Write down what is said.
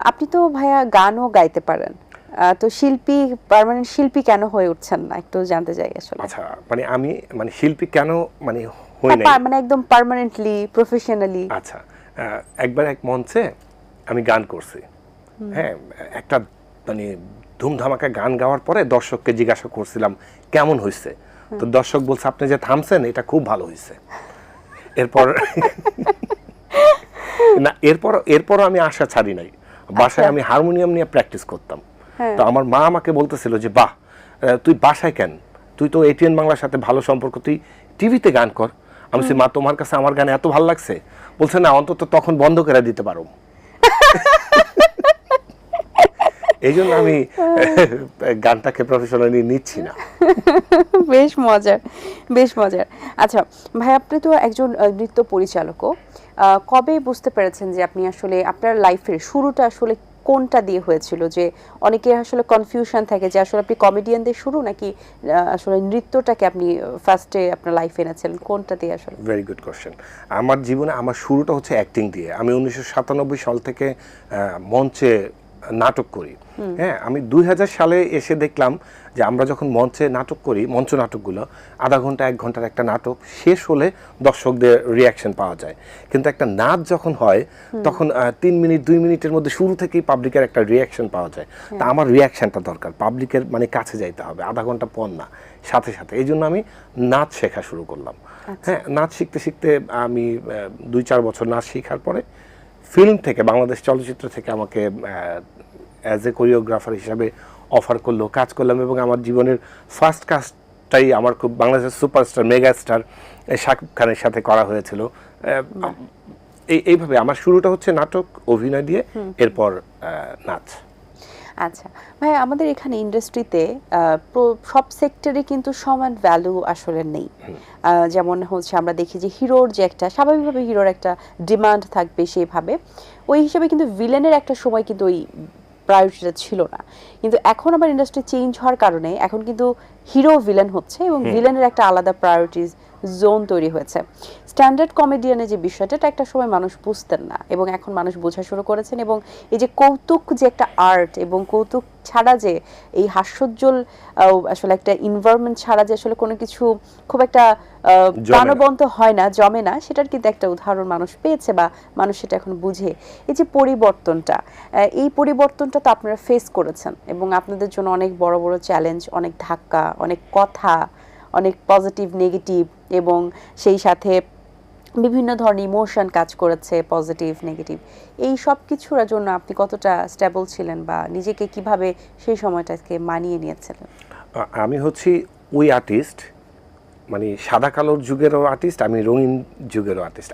আপনি তো ভাইয়া গানও গাইতে পারেন, তো শিল্পী, পার্মানেন্ট শিল্পী কেন হয়ে উঠছেন না, একটু জানতে চাই আসলে। আচ্ছা, মানে আমি মানে শিল্পী কেন মানে হই নাই। মানে একদম পার্মানেন্টলি প্রফেশনালি। আচ্ছা, একবার এক মঞ্চে আমি গান করছি। হ্যাঁ, একটা মানে ধুমধামাকা গান গাওয়ার পরে দর্শককে জিজ্ঞাসা করছিলাম কেমন হয়েছে, তো দর্শক বলছে আপনি যে থামছেন এটা খুব ভালো হয়েছে। এরপর না, এরপর আমি আশা ছাড়ি নাই। বাসায় আমি হারমোনিয়াম নিয়ে প্র্যাকটিস করতাম। তো আমার মা আমাকে বলতেছিল যে বাহ, তুই বাসায় কেন, তুই তো এটিএন বাংলার সাথে ভালো সম্পর্ক, তুই টিভিতে গান কর। আমি বলছি মা, তোমার কাছে আমার গান এত ভালো লাগছে? বলছে না, অন্তত তখন বন্ধ করে দিতে পারো। এই জন্য আমি গানটাকে প্রফেশনালি নিচ্ছি না। বেশ মজার, বেশ মজার। আচ্ছা ভাই, আপনি তো একজন নৃত্য পরিচালকও। কবে বুঝতে পেরেছেন যে আপনি আসলে আপনার লাইফের শুরুটা আসলে কোনটা দিয়ে হয়েছিল? যে অনেকের আসলে কনফিউশন থাকে যে আসলে আপনি কমেডিয়ান দিয়ে শুরু নাকি আসলে নৃত্যটাকে আপনি ফার্স্টে আপনার লাইফে এনেছিলেন, কোনটা দিয়ে আসলে? Very good question. আমার জীবনে আমার শুরুটা হচ্ছে অ্যাক্টিং দিয়ে। আমি 1997 সাল থেকে মঞ্চে নাটক করি। হ্যাঁ, আমি 2000 সালে এসে দেখলাম যে আমরা যখন মঞ্চে নাটক করি, মঞ্চ নাটকগুলো আধা ঘন্টা 1 ঘন্টার একটা নাটক শেষ হলে দর্শকদের রিয়াকশন পাওয়া যায়, কিন্তু একটা নাচ যখন হয় তখন 3 মিনিট 2 মিনিটের মধ্যে শুরু থেকেই পাবলিকের একটা রিয়াকশন পাওয়া যায়। তা আমার রিয়াকশনটা দরকার, পাবলিকের মানে কাছে যাইতে হবে, আধা ঘন্টা পর না, সাথে সাথে। এই জন্য আমি নাচ শেখা শুরু করলাম। হ্যাঁ, নাচ শিখতে শিখতে আমি 2-4 বছর নাচ শেখার পরে ফিল্ম থেকে, বাংলাদেশ চলচ্চিত্র থেকে আমাকে অ্যাজ এ কোরিওগ্রাফার হিসাবে অফার করলো, কাজ করলাম। এবং আমার জীবনের ফার্স্ট কাজটাই আমার খুব বাংলাদেশের সুপারস্টার মেগা স্টার শাকিব খানের সাথে করা হয়েছিল। এইভাবে আমার শুরুটা হচ্ছে নাটক অভিনয় দিয়ে, এরপর নাচ। আচ্ছা ভাই, আমাদের এখানে ইন্ডাস্ট্রিতে সব সেক্টরে কিন্তু সমান ভ্যালু আসলে নেই। যেমন হচ্ছে আমরা দেখি যে হিরোর যে একটা স্বাভাবিকভাবে হিরোর একটা ডিমান্ড থাকবে সেভাবে, ওই হিসাবে কিন্তু ভিলেনের একটা সময় কিন্তু ওই প্রায়োরিটিটা ছিল না। কিন্তু এখন আবার ইন্ডাস্ট্রি চেঞ্জ হওয়ার কারণে এখন কিন্তু হিরো ভিলেন হচ্ছে এবং ভিলেনের একটা আলাদা প্রায়োরিটিস জোন তৈরি হয়েছে। স্ট্যান্ডার্ড কমেডিয়ানের যে বিষয়টা, এটা একটা সময় মানুষ বুঝতেন না এবং এখন মানুষ বোঝা শুরু করেছেন। এবং এই যে কৌতুক যে একটা আর্ট, এবং কৌতুক ছাড়া যে এই হাস্যোজ্জ্বল আসলে একটা এনভায়রনমেন্ট ছাড়া যে আসলে কোনো কিছু খুব একটা প্রাণবন্ত হয় না, জমে না, সেটার কিন্তু একটা উদাহরণ মানুষ পেয়েছে বা মানুষ সেটা এখন বুঝে। এই যে পরিবর্তনটা, এই পরিবর্তনটা তো আপনারা ফেস করেছেন এবং আপনাদের জন্য অনেক বড় বড় চ্যালেঞ্জ, অনেক ধাক্কা, অনেক কথা, অনেক পজিটিভ নেগেটিভ, এবং সেই সাথে বিভিন্ন ধরনের ইমোশন কাজ করেছে, পজিটিভ নেগেটিভ। এই সব কিছুর জন্য আপনি কতটা স্টেবল ছিলেন বা নিজেকে কিভাবে সেই সময়টাকে মানিয়ে নিয়েছিলেন? আমি হচ্ছি ওই আর্টিস্ট, মানে সাদা কালোর যুগেরও আর্টিস্ট, আমি রঙিন যুগেরও আর্টিস্ট।